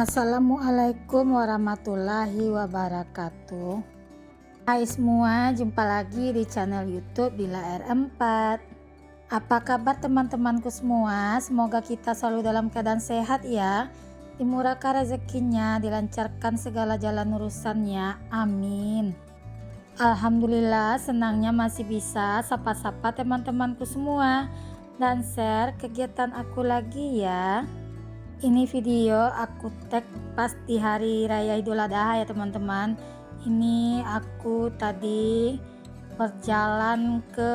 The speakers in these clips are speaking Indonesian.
Assalamualaikum warahmatullahi wabarakatuh. Hai semua, jumpa lagi di channel YouTube Bila R4. Apa kabar teman-temanku semua? Semoga kita selalu dalam keadaan sehat ya. Dimurahkan rezekinya, dilancarkan segala jalan urusannya. Amin. Alhamdulillah, senangnya masih bisa sapa-sapa teman-temanku semua dan share kegiatan aku lagi ya. Ini video aku tag pas di hari raya Idul Adha ya teman-teman. Ini aku tadi berjalan ke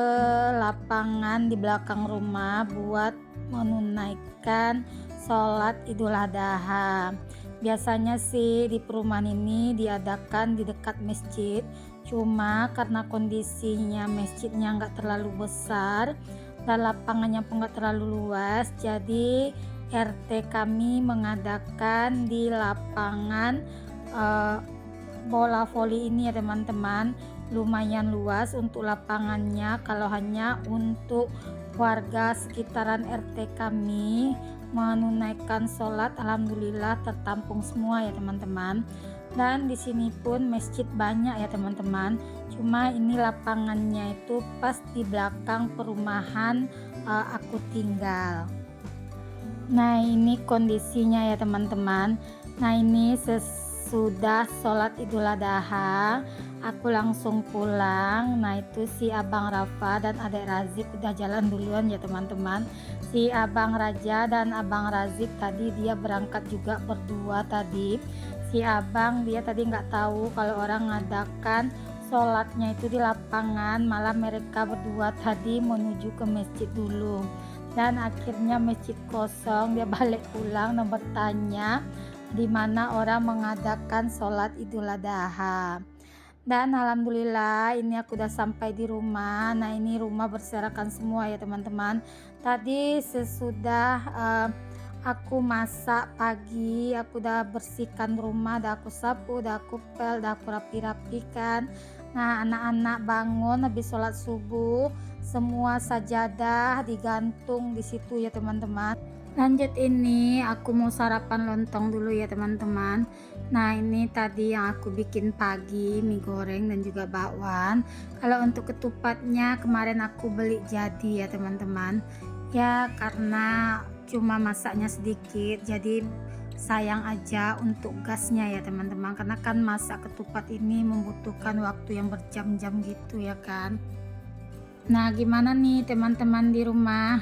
lapangan di belakang rumah buat menunaikan sholat Idul Adha. Biasanya sih di perumahan ini diadakan di dekat masjid, cuma karena kondisinya masjidnya nggak terlalu besar dan lapangannya pun nggak terlalu luas, jadi RT kami mengadakan di lapangan bola voli ini ya teman-teman. Lumayan luas untuk lapangannya, kalau hanya untuk warga sekitaran RT kami menunaikan sholat, alhamdulillah tertampung semua ya teman-teman. Dan di sini pun masjid banyak ya teman-teman, cuma ini lapangannya itu pas di belakang perumahan aku tinggal. Nah ini kondisinya ya teman-teman. Nah ini sesudah sholat Idul Adha aku langsung pulang. Nah itu si Abang Rafa dan Adek Razik udah jalan duluan ya teman-teman. Si Abang Raja dan Abang Razik tadi dia berangkat juga berdua tadi. Si Abang dia tadi nggak tahu kalau orang ngadakan sholatnya itu di lapangan, malah mereka berdua tadi menuju ke masjid dulu. Dan akhirnya masjid kosong, dia balik pulang dan bertanya di mana orang mengadakan sholat Idul Adha. Dan alhamdulillah ini aku udah sampai di rumah. Nah ini rumah berserakan semua ya teman-teman. Tadi sesudah aku masak pagi, aku udah bersihkan rumah, udah aku sapu, udah aku pel, udah aku rapi-rapikan. Nah anak-anak bangun habis sholat subuh, semua sajadah digantung di situ ya teman-teman. Lanjut ini aku mau sarapan lontong dulu ya teman-teman. Nah ini tadi yang aku bikin pagi, mie goreng dan juga bakwan. Kalau untuk ketupatnya kemarin aku beli jadi ya teman-teman. Ya karena cuma masaknya sedikit, jadi sayang aja untuk gasnya ya teman-teman, karena kan masak ketupat ini membutuhkan waktu yang berjam-jam gitu ya kan. Nah gimana nih teman-teman di rumah,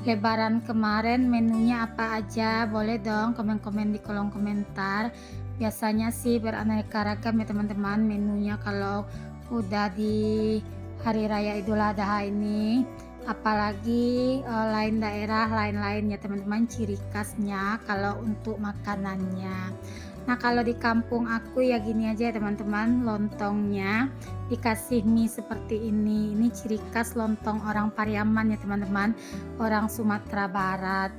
Lebaran kemarin menunya apa aja? Boleh dong komen-komen di kolom komentar. Biasanya sih beraneka ragam ya teman-teman menunya kalau udah di hari raya Idul Adha ini. Apalagi lain daerah lain-lain ya teman-teman ciri khasnya kalau untuk makanannya. Nah kalau di kampung aku ya gini aja ya teman-teman, lontongnya dikasih mie seperti ini ciri khas lontong orang Pariaman ya teman-teman, orang Sumatera Barat.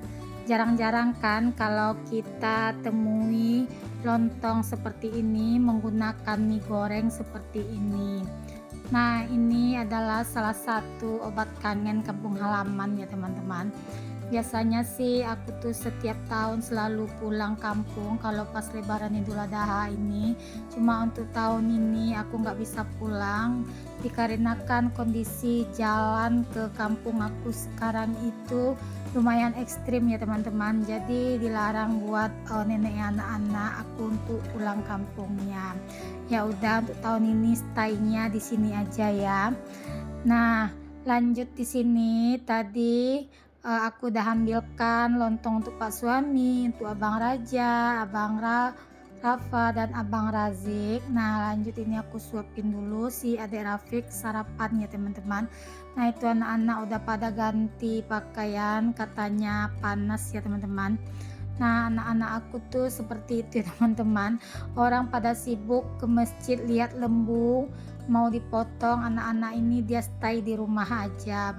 Jarang-jarang kan kalau kita temui lontong seperti ini menggunakan mie goreng seperti ini. Nah ini adalah salah satu obat kangen kampung halaman ya teman-teman. Biasanya sih aku tuh setiap tahun selalu pulang kampung kalau pas Lebaran Idul Adha ini. Cuma untuk tahun ini aku nggak bisa pulang dikarenakan kondisi jalan ke kampung aku sekarang itu lumayan ekstrim ya teman-teman. Jadi dilarang buat nenek anak-anak aku untuk pulang kampungnya. Ya udah untuk tahun ini stay-nya di sini aja ya. Nah lanjut di sini tadi aku udah ambilkan lontong untuk Pak Suami, untuk Abang Raja, Abang Rafa dan Abang Razik. Nah lanjut ini aku suapin dulu si Adek Rafiq sarapan ya teman-teman. Nah itu anak-anak udah pada ganti pakaian, katanya panas ya teman-teman. Nah anak-anak aku tuh seperti itu ya teman-teman, orang pada sibuk ke masjid lihat lembu mau dipotong, anak-anak ini dia stay di rumah aja.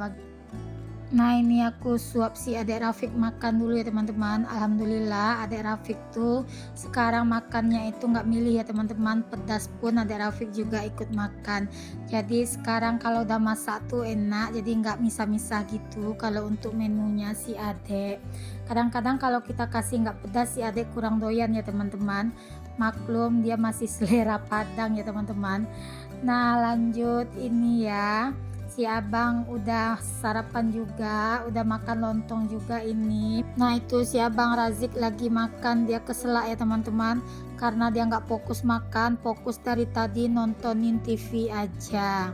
Nah ini aku suap si adik Rafiq makan dulu ya teman-teman. Alhamdulillah adik Rafiq tuh sekarang makannya itu nggak milih ya teman-teman, pedas pun adik Rafiq juga ikut makan. Jadi sekarang kalau udah masak tuh enak, jadi nggak misah-misah gitu kalau untuk menunya si adik. Kadang-kadang kalau kita kasih nggak pedas si adik kurang doyan ya teman-teman. Maklum dia masih selera Padang ya teman-teman. Nah lanjut ini ya, si abang udah sarapan juga, udah makan lontong juga ini. Nah itu si abang Razik lagi makan, dia keselak ya teman-teman, karena dia nggak fokus makan, fokus dari tadi nontonin TV aja.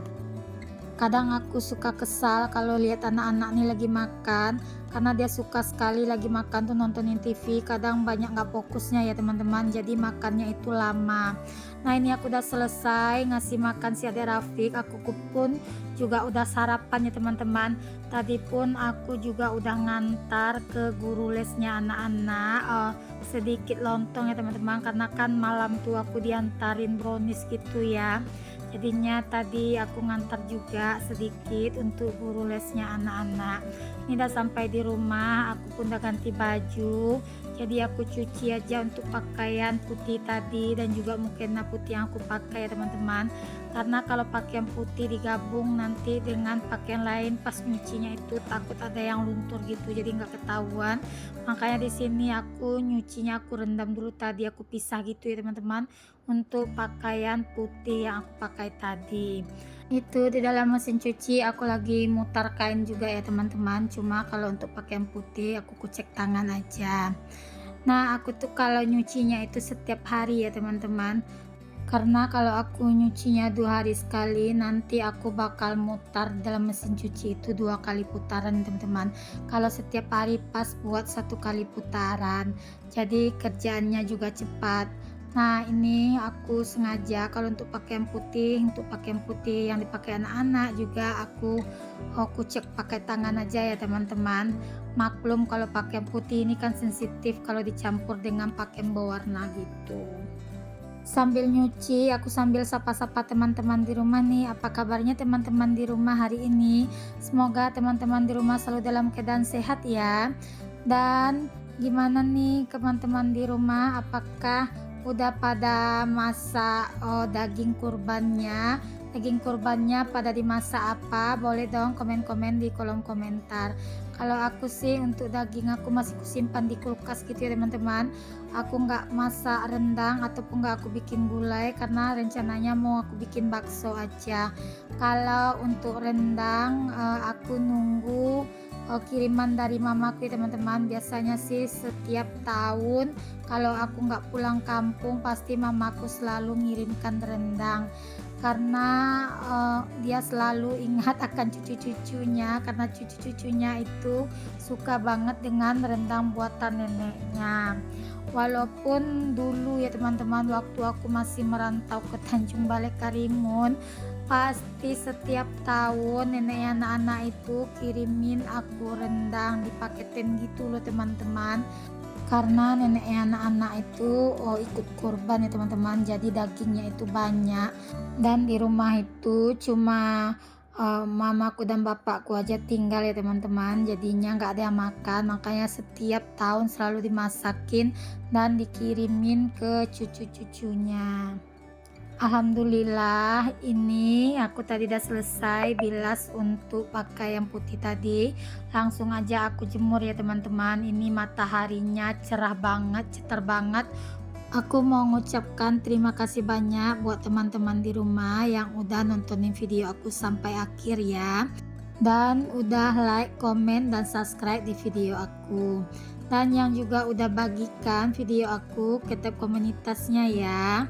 Kadang aku suka kesal kalau lihat anak-anak nih lagi makan, karena dia suka sekali lagi makan tuh nontonin TV. Kadang banyak nggak fokusnya ya teman-teman, jadi makannya itu lama. Nah ini aku udah selesai ngasih makan si adik Rafiq, aku pun juga udah sarapan ya teman-teman. Tadi pun aku juga udah ngantar ke guru lesnya anak-anak sedikit lontong ya teman-teman, karena kan malam tuh aku diantarin brownies gitu ya. Jadinya tadi aku ngantar juga sedikit untuk guru lesnya anak-anak. Ini udah sampai di rumah, aku pun udah ganti baju. Jadi aku cuci aja untuk pakaian putih tadi dan juga mukena putih yang aku pakai ya teman-teman. Karena kalau pakaian putih digabung nanti dengan pakaian lain pas nyucinya itu takut ada yang luntur gitu, jadi nggak ketahuan. Makanya di sini aku nyucinya aku rendam dulu tadi, aku pisah gitu ya teman-teman untuk pakaian putih yang aku pakai tadi. Itu di dalam mesin cuci aku lagi mutar kain juga ya teman-teman, cuma kalau untuk pakaian putih aku kucek tangan aja. Nah aku tuh kalau nyucinya itu setiap hari ya teman-teman, karena kalau aku nyucinya 2 hari sekali nanti aku bakal mutar dalam mesin cuci itu 2 kali putaran teman-teman. Kalau setiap hari pas buat 1 kali putaran, jadi kerjaannya juga cepat. Nah ini aku sengaja kalau untuk pakaian putih yang dipakai anak-anak juga aku kucek pakai tangan aja ya teman-teman. Maklum kalau pakaian putih ini kan sensitif kalau dicampur dengan pakaian berwarna gitu. Sambil nyuci aku sambil sapa-sapa teman-teman di rumah nih. Apa kabarnya teman-teman di rumah hari ini? Semoga teman-teman di rumah selalu dalam keadaan sehat ya. Dan gimana nih teman-teman di rumah, apakah udah pada masak daging kurbannya? Daging kurbannya pada dimasak apa? Boleh dong komen-komen di kolom komentar. Kalau aku sih untuk daging aku masih kusimpan di kulkas gitu ya teman-teman. Aku nggak masak rendang ataupun nggak aku bikin gulai karena rencananya mau aku bikin bakso aja. Kalau untuk rendang aku nunggu kiriman dari mamaku ya teman-teman. Biasanya sih setiap tahun kalau aku nggak pulang kampung pasti mamaku selalu ngirimkan rendang, karena dia selalu ingat akan cucu-cucunya, karena cucu-cucunya itu suka banget dengan rendang buatan neneknya. Walaupun dulu ya teman-teman waktu aku masih merantau ke Tanjung Balai Karimun, pasti setiap tahun nenek anak-anak itu kirimin aku rendang dipaketin gitu loh teman-teman, karena nenek anak-anak itu ikut kurban ya teman-teman, jadi dagingnya itu banyak. Dan di rumah itu cuma mamaku dan bapakku aja tinggal ya teman-teman, jadinya nggak ada yang makan, makanya setiap tahun selalu dimasakin dan dikirimin ke cucu-cucunya. Alhamdulillah ini aku tadi udah selesai bilas untuk pakaian putih tadi, langsung aja aku jemur ya teman-teman. Ini mataharinya cerah banget, cetar banget. Aku mau mengucapkan terima kasih banyak buat teman-teman di rumah yang udah nontonin video aku sampai akhir ya, dan udah like, komen, dan subscribe di video aku, dan yang juga udah bagikan video aku ke tab komunitasnya ya.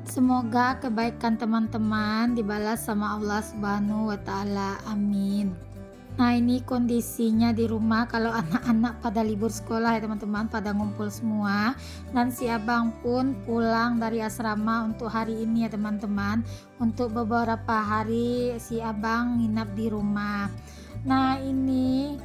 Semoga kebaikan teman-teman dibalas sama Allah Subhanahu wa Ta'ala. Amin. Nah ini kondisinya di rumah kalau anak-anak pada libur sekolah ya teman-teman, pada ngumpul semua, dan si abang pun pulang dari asrama untuk hari ini ya teman-teman. Untuk beberapa hari si abang nginap di rumah. Nah ini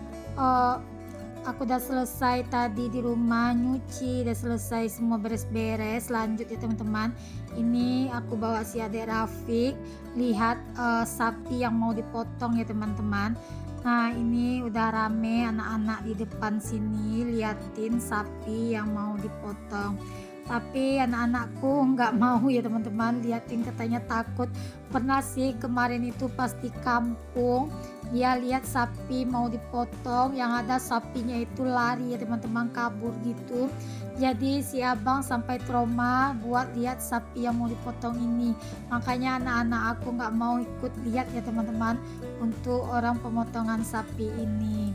aku udah selesai tadi di rumah nyuci, udah selesai semua beres-beres. Lanjut ya teman-teman, ini aku bawa si adik Rafiq lihat sapi yang mau dipotong ya teman-teman. Nah ini udah rame anak-anak di depan sini liatin sapi yang mau dipotong. Tapi anak-anakku nggak mau ya teman-teman liatin, katanya takut. Pernah sih kemarin itu pas di kampung dia lihat sapi mau dipotong, yang ada sapinya itu lari ya teman-teman, kabur gitu. Jadi si abang sampai trauma buat lihat sapi yang mau dipotong ini. Makanya anak-anak aku nggak mau ikut lihat ya teman-teman untuk orang pemotongan sapi ini.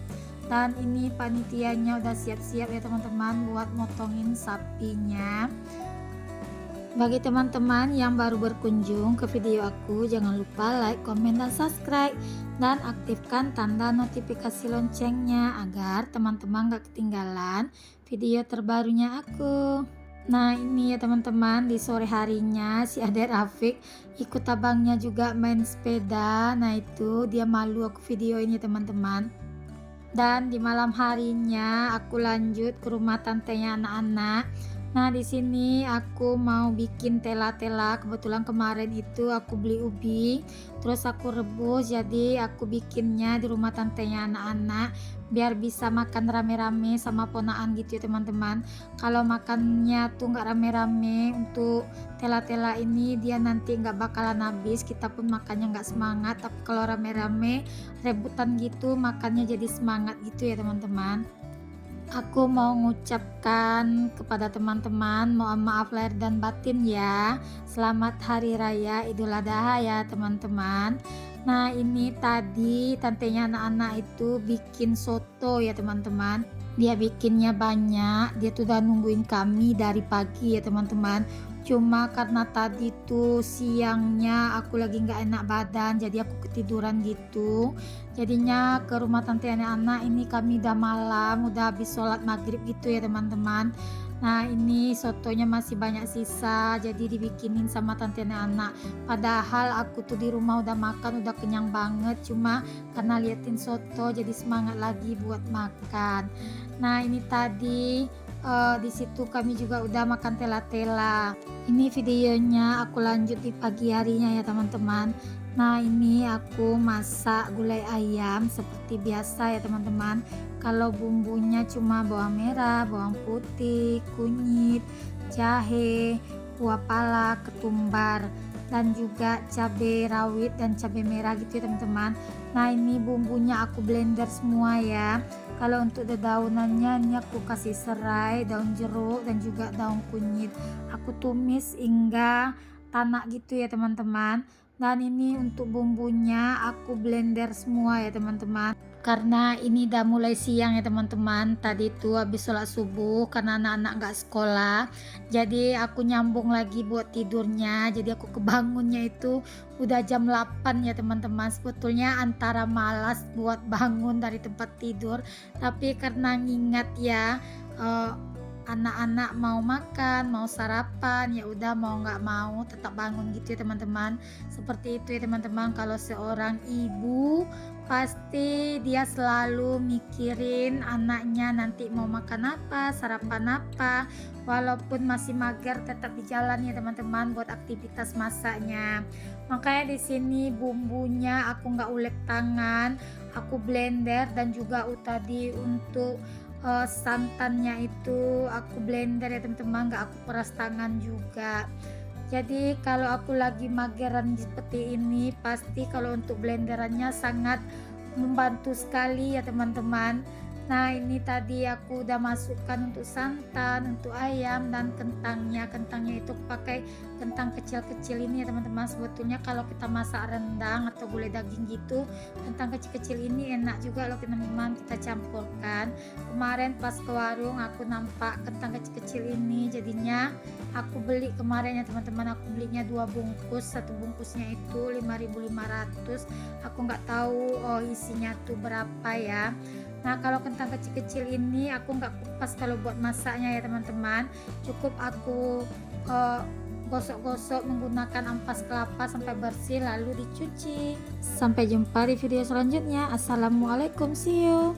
Dan ini panitianya udah siap-siap ya teman-teman buat motongin sapinya. Bagi teman-teman yang baru berkunjung ke video aku, jangan lupa like, komen, dan subscribe, dan aktifkan tanda notifikasi loncengnya agar teman-teman gak ketinggalan video terbarunya aku. Nah ini ya teman-teman, di sore harinya si adek Rafiq ikut abangnya juga main sepeda. Nah itu dia malu aku video ini teman-teman. Dan di malam harinya aku lanjut ke rumah tantenya anak-anak. Nah di sini aku mau bikin tela-tela. Kebetulan kemarin itu aku beli ubi, terus aku rebus. Jadi aku bikinnya di rumah tantenya anak-anak biar bisa makan rame-rame sama ponaan gitu ya teman-teman. Kalau makannya tuh nggak rame-rame untuk tela-tela ini, dia nanti nggak bakalan habis, kita pun makannya nggak semangat. Tapi kalau rame-rame rebutan gitu makannya jadi semangat gitu ya teman-teman. Aku mau mengucapkan kepada teman-teman mohon maaf lahir dan batin ya. Selamat Hari Raya Idul Adha ya teman-teman. Nah ini tadi tantenya anak-anak itu bikin soto ya teman-teman. Dia bikinnya banyak, dia tuh udah nungguin kami dari pagi ya teman-teman. Cuma karena tadi tuh siangnya aku lagi nggak enak badan, jadi aku ketiduran gitu. Jadinya ke rumah tante anak-anak ini kami udah malam, udah habis sholat maghrib gitu ya teman-teman. Nah ini sotonya masih banyak sisa, jadi dibikinin sama tante anak-anak. Padahal aku tuh di rumah udah makan, udah kenyang banget. Cuma karena liatin soto jadi semangat lagi buat makan. Nah ini tadi di situ kami juga udah makan tela-tela. Ini videonya aku lanjut di pagi harinya ya teman-teman. Nah ini aku masak gulai ayam seperti biasa ya teman-teman. Kalau bumbunya cuma bawang merah, bawang putih, kunyit, jahe, kuah pala, ketumbar, dan juga cabai rawit dan cabai merah gitu ya teman-teman. Nah ini bumbunya aku blender semua ya. Kalau untuk dedaunannya ini aku kasih serai, daun jeruk, dan juga daun kunyit. Aku tumis hingga tanak gitu ya teman-teman. Dan ini untuk bumbunya aku blender semua ya teman-teman. Karena ini udah mulai siang ya teman-teman. Tadi tuh habis sholat subuh karena anak-anak nggak sekolah. Jadi aku nyambung lagi buat tidurnya. Jadi aku kebangunnya itu udah jam 8 ya teman-teman. Sebetulnya antara malas buat bangun dari tempat tidur, tapi karena ngingat ya anak-anak mau makan, mau sarapan, ya udah mau nggak mau tetap bangun gitu ya teman-teman. Seperti itu ya teman-teman, kalau seorang ibu pasti dia selalu mikirin anaknya nanti mau makan apa, sarapan apa. Walaupun masih mager tetap di jalan ya teman-teman buat aktivitas masaknya. Makanya di sini bumbunya aku nggak ulek tangan, aku blender, dan juga tadi untuk santannya itu aku blender ya teman-teman, nggak aku peras tangan juga. Jadi kalau aku lagi mageran seperti ini, pasti kalau untuk blenderannya sangat membantu sekali ya teman-teman. Nah ini tadi aku udah masukkan untuk santan, untuk ayam, dan kentangnya. Kentangnya itu pakai kentang kecil-kecil ini ya teman-teman. Sebetulnya kalau kita masak rendang atau gulai daging gitu, kentang kecil-kecil ini enak juga loh teman-teman, kita campurkan. Kemarin pas ke warung aku nampak kentang kecil-kecil ini, jadinya aku beli kemarin ya teman-teman. Aku belinya 2 bungkus, satu bungkusnya itu 5.500. Aku nggak tahu isinya tuh berapa ya. Nah kalau kentang kecil-kecil ini aku nggak kupas kalau buat masaknya ya teman-teman. Cukup aku gosok-gosok menggunakan ampas kelapa sampai bersih lalu dicuci. Sampai jumpa di video selanjutnya. Assalamualaikum, see you.